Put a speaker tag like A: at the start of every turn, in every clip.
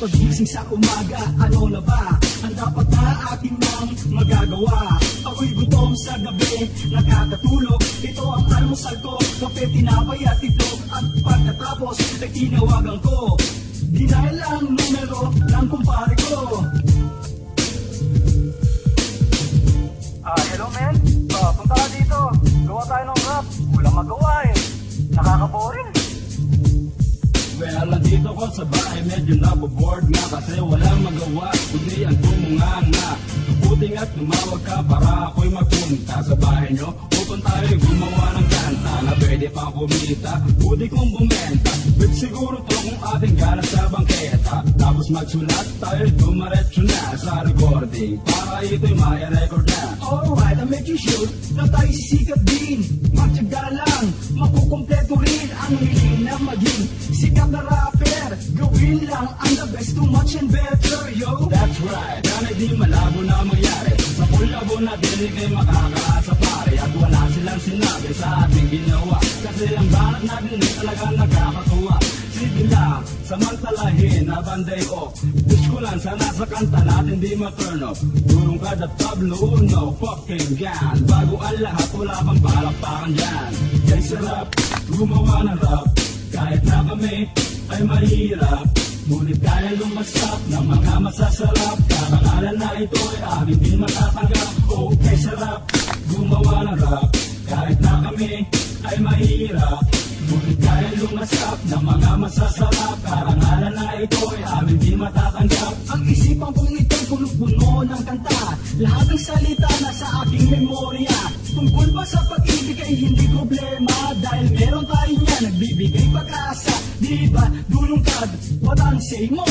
A: Pagising sa umaga, ano na ba ang dapat na aking nang magagawa? Ako'y gutom sa gabi, nakakatulog. Ito ang almusal ko, kape, tinapay at itlog. At pagkatapos ay tinawagan ko, denial ang numero ng kumpare ko.
B: Hello men? Punta ka dito. Gawa tayo ng rap. Walang magawa eh. Nakaka-boring.
C: Well, nandito ko sa bahay, medyo naboboard nga kasi walang magawa, kundi ang tumunganga. Buti nga't tumawag ka para ako'y magpunta sa bahay nyo upang tayo'y gumawa ng kanta na pwede pang kumita, buti kong bumenta. But siguro to kung ating gana sa bangketa, tapos magsulat tayo'y dumaretso na sa recording para ito'y may record na.
A: Alright, I'll make you sure na tayo sisikat din. Magtyaga lang, makukumpleto rin ang hiling na maging sikat na rapper. Gawin lang ang the best, too much and better, yo.
C: That's right, sana di malabo na mangyari. Sa kulabo na dinig ay makakaasa pare. At wala silang sinabi sa ating ginawa, kasi ang banat natin ay talagang nakakatuwa. Sige lang, samantalahin na banday off. Wish ko lang sana sa kanta natin di ma-turn off. Durong kada tablo, no fucking gun. Bago ang lahat, wala pang palakpakan dyan. Kay sarap, gumawa ng rap. Kahit na kami ay mahirap, ngunit kaya lumasap ng mga masasarap. Karangalan na ito ay amin din matatanggap. Okay, sarap, gumawa ng rap. Kahit na kami ay mahirap, ngunit kaya lumasap ng mga masasarap. Karangalan na ito ay amin din matatanggap.
A: Ang isipan kong ito'y puno-puno ng kanta. Lahat ng salita na sa aking memorya. Tungkol ba sa pag-ibig ay hindi problema, dahil meron tayo niya nagbibigay pag-asa. Di ba, dulungkad, what ang say mo?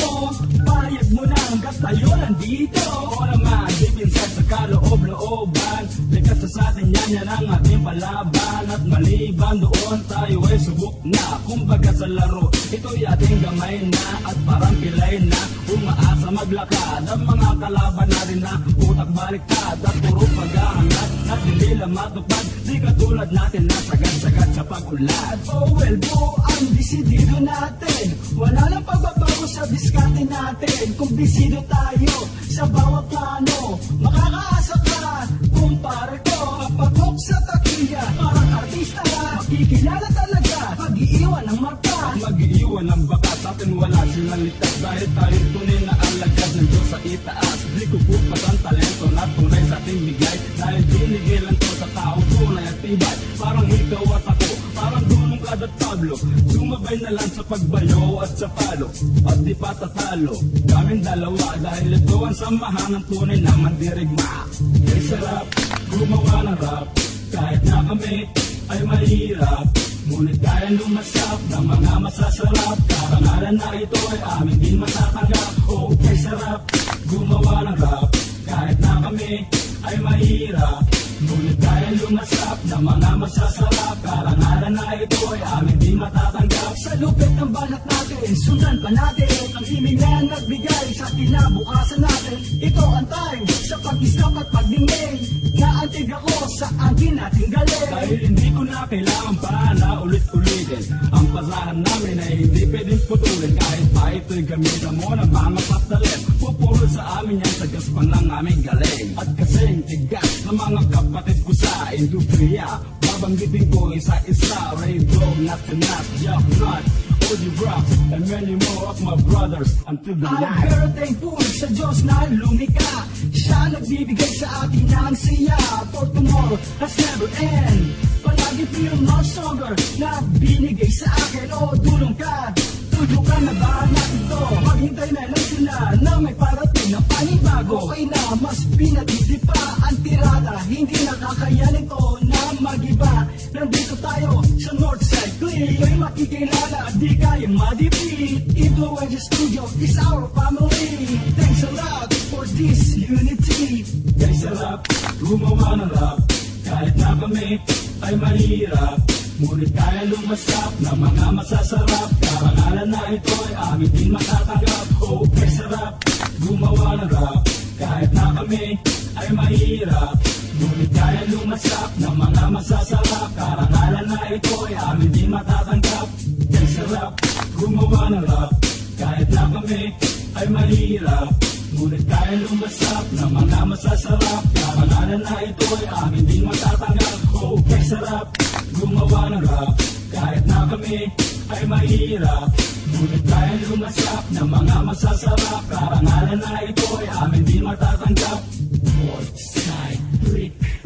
A: Payag mo na hanggat tayo nandito.
C: Oo naman, deep inside sa kaloob-looban, likas sa atin yan ang ating palaban. At maliban doon tayo ay subok na. Kumbaga sa laro, ito'y ating gamay na. At parang pilay na, umaasa maglakad. Ang mga kalaban natin na utak baliktad. At puro paghahangad, at hindi lang matupad. Di katulad natin na sagad-sagad sa pag-ulad.
A: Oh well, buo ang desidido natin. Wala nang pagbabago sa diskarte natin. Kung bisido tayo sa bawat plano, makakaasa ka, kumpare ko. Papatok sa takiya, parang artista, makikilala talaga, pag-iiwan ng marka.
C: Mag-iiwan ng bakas, sa atin wala silang litas. Dahil tayo tunay na alagad ng Diyos sa itaas. Di kukupas ang talento na tunay sa ating bigay. Dahil binigay lang to sa tao, tunay at tibay. Parang ikaw at ako, parang dunong kada tablo. Sumabay na lang sa pagbayo at sa palo, at di patatalo kaming dalawa. Dahil ito ang samahan ng tunay na mandirigma. Kay sarap, gumawa ng rap. Kahit na kami ay mahirap, ngunit kaya lumasap ng mga masasarap. Karangalan na ito ay amin din matatanggap. Okay, sarap, gumawa ng rap. Kahit na kami ay mahirap, ngunit kaya lumasap ng mga masasarap. Karangalan na ito ay amin din matatanggap.
A: Sa lupit ng banat natin, sundan pa natin ang himig na nagbigay sa kinabukasan natin. Ito ang time sa pag-isap at pagdingay. Naantig ako sa akin nating galing.
C: Dahil hindi ko na kailangan pa na ulit-ulitin ang pasahan namin ay hindi pwedeng putulin. Kahit pa ito'y gamitan mo ng mga patalit, pupuro sa amin yan sa gaspan ng aming galing. At kasing tigas ng mga kapatid ko sa industriya, babanggitin ko isa-isa. Radio, not to not, Jack Nut, Oji Rocks, and many more of my brothers until the
A: I'm
C: night.
A: very thankful sa Diyos na lumika. Siya nagbibigay sa atin ng siya. For tomorrow has never end. Palagi feel much stronger na binigay sa akin. O dulong ka, tulog ka na ba natin to? Maghintay na lang sila na may parating na panibago. Okay na, mas pinatiti pa ang tirada. Hindi nakakayanin to na mag-iba. Nandito tayo sa Northside Click. Ika'y makikilala, di kayang ma-defeat. Influencer Studio is our family. Thanks a lot for this unity.
C: Kay sarap, gumawa ng rap. Kahit na kami ay mahirap, ngunit kaya lumasap ng mga masasarap. Karangalan na ito ay amin din matatanggap. Okay, sarap, gumawa ng rap. Kahit na kami ay mahirap, ngunit kaya lumasap ng mga masasarap. Karangalan na ito ay amin din matatanggap. Kay sarap, gumawa ng rap. Kahit na kami ay mahirap, ngunit kaya lumasap ng mga masasarap. Kapangalan na ito ay amin din matatanggap. Oh, kay sarap gumawa ng rap, kahit na kami ay mahirap, ngunit kaya lumasap ng mga masasarap. Kapangalan na ito ay amin din matatanggap. Northside Brick.